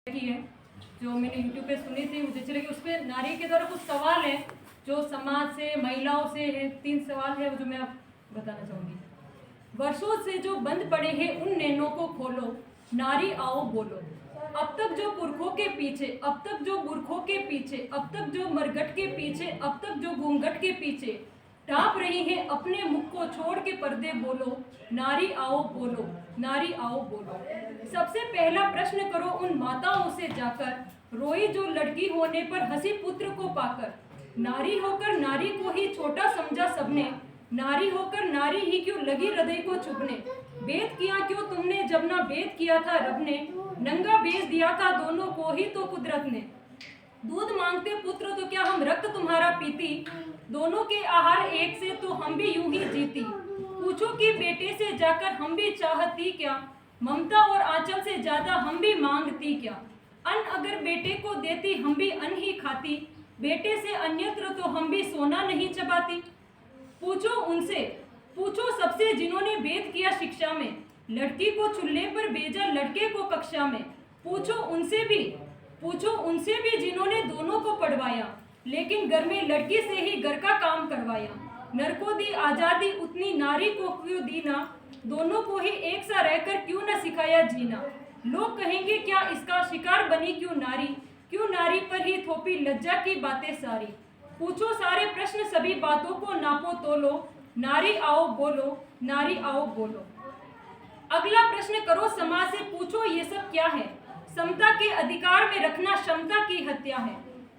की है जो मैंने यूट्यूब पे सुनी थी, मुझे चले कि उस पर नारी के द्वारा कुछ सवाल है जो समाज से, महिलाओं से है। 3 सवाल है जो मैं आप बताना चाहूँगी। वर्षों से जो बंद पड़े हैं उन नैनों को खोलो, नारी आओ बोलो। अब तक जो पुरखों के पीछे, अब तक जो बुरखों के पीछे, अब तक जो मरघट के पीछे, अब तक जो घूंघट के पीछे ढांप रही है अपने मुख को छोड़ के पर्दे बोलो, नारी आओ बोलो, नारी आओ बोलो। सबसे पहला प्रश्न करो उन माताओं से जाकर, रोई जो लड़की होने पर हंसी पुत्र को पाकर। नारी होकर नारी को ही छोटा समझा सबने, नारी होकर नारी ही क्यों लगी हृदय को चुभने। भेद किया क्यों तुमने जब ना भेद किया था रब ने, नंगा बेच दिया था दोनों को ही तो कुदरत ने। दूध मांगते पुत्र तो क्या हम रक्त तुम्हारा पीती, दोनों के आहार एक से तो हम भी यूं ही जीती। पूछो कि बेटे से जाकर हम भी चाहती क्या, ममता और आंचल से ज्यादा हम भी मांगती क्या। अन्न अगर बेटे को देती हम भी अन्न ही खाती, बेटे से अन्यत्र तो हम भी सोना नहीं चबाती। पूछो उनसे, पूछो सबसे जिन्होंने भेद किया शिक्षा में, लड़की को चूल्हे पर भेजा लड़के को कक्षा में। पूछो उनसे भी जिन्होंने दोनों को पढ़वाया, लेकिन घर में लड़की से ही घर का काम करवाया। नर को दी आजादी उतनी नारी को क्यों दी ना, दोनों को ही एक सा रहकर क्यों न सिखाया जीना। लोग कहेंगे क्या इसका शिकार बनी क्यों नारी पर ही थोपी लज्जा की बातें सारी। पूछो सारे प्रश्न सभी बातों को नापो तोलो, नारी आओ बोलो, नारी आओ बोलो। अगला प्रश्न करो समाज से, पूछो ये सब क्या है। समता के अधिकार में रखना क्षमता की हत्या है।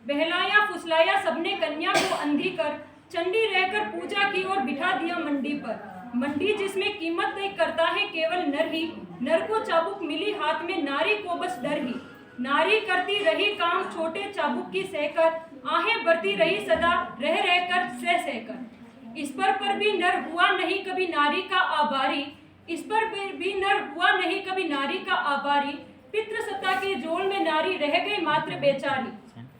बहलाया फुसलाया सबने कन्या को अंधी कर, चंडी रहकर पूजा की और बिठा दिया मंडी पर। मंडी जिसमें कीमत तय करता है केवल नर ही, नर को चाबुक मिली हाथ में नारी को बस डर ही। नारी करती रही काम छोटे चाबुक की सहकर, आहें भरती रही सदा रह रहकर सहकर। इस पर भी नर हुआ नहीं कभी नारी का आभारी, इस पर भी नर हुआ नहीं कभी नारी का आभारी। पितृसत्ता के जोल में नारी रह गई मात्र बेचारी।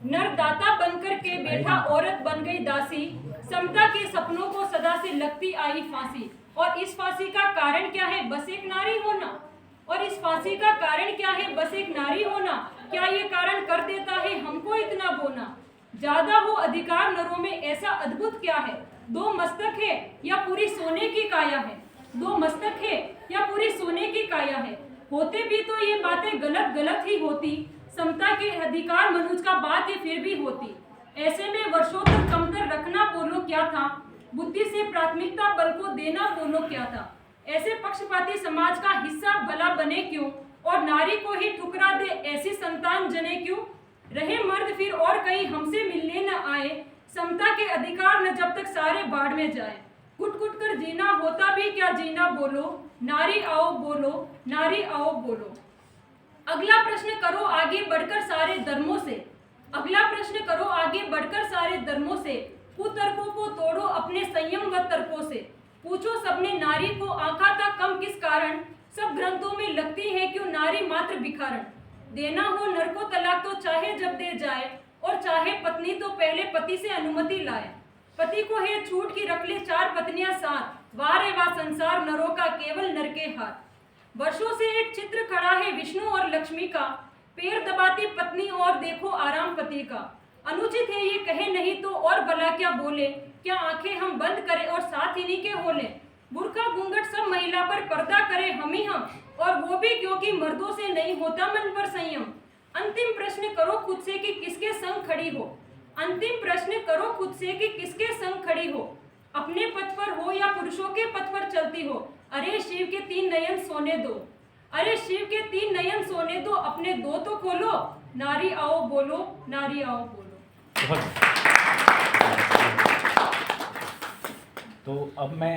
नर दाता बनकर के बैठा औरत बन गई दासी, समता के सपनों को सदा से लगती आई फांसी। और इस फांसी का कारण क्या है, बस एक नारी होना। और इस फांसी का कारण क्या है, बस एक नारी होना। क्या ये कारण कर देता है हमको इतना बोना। ज्यादा हो अधिकार नरों में ऐसा अद्भुत क्या है, 2 मस्तक है या पूरी सोने की काया है। 2 मस्तक है या पूरी सोने की काया है। होते भी तो ये बातें गलत ही होती, समता के अधिकार मनुष्य का बात ही फिर भी होती। ऐसे में वर्षों तक कमतर रखना बोलो क्या था, बुद्धि से प्राथमिकता बल को देना बोलो क्या था। ऐसे पक्षपाती समाज का हिस्सा भला बने क्यों, और नारी को ही ठुकरा दे ऐसी संतान जने क्यों। रहे मर्द फिर और कहीं हमसे मिलने न आए, समता के अधिकार न जब तक सारे बाढ़ में जाए। कुट कुट कर जीना होता भी क्या जीना बोलो, नारी आओ बोलो, नारी आओ बोलो। अगला प्रश्न करो आगे बढ़कर सारे धर्मों से, अगला प्रश्न करो आगे बढ़कर सारे धर्मों से। कुतर्कों को तोड़ो अपने संयम व तर्कों से। पूछो सबने नारी को आंका था कम किस कारण, सब ग्रंथों में लगती है क्यों नारी मात्र भिखारण। देना हो नर को तलाक तो चाहे जब दे जाए, और चाहे पत्नी तो पहले पति से अनुमति लाए। पति को है छूट की रख ले 4 पत्नियां साथ, वारे वाह संसार नरों का केवल नर के हाथ। वर्षों से एक चित्र खड़ा है विष्णु और लक्ष्मी का, पैर दबाती पत्नी और देखो आराम पति का। अनुचित है ये कहे नहीं तो और भला क्या बोले, क्या आंखें हम बंद करें और साथ इन्हीं के होले। बुर्का घूंघट सब महिला पर पर्दा करे हम ही हम, और वो भी क्योंकि मर्दों से नहीं होता मन पर संयम। अंतिम प्रश्न करो खुद से कि किसके संग खड़ी हो, अंतिम प्रश्न करो खुद से कि किसके संग खड़ी हो। अपने पथ पर हो या पुरुषों के पथ पर चलती हो, अरे शिव के 3 नयन सोने दो, अरे शिव के 3 नयन सोने दो, अपने 2 तो खोलो, नारी आओ बोलो, नारी आओ बोलो। तो अब मैं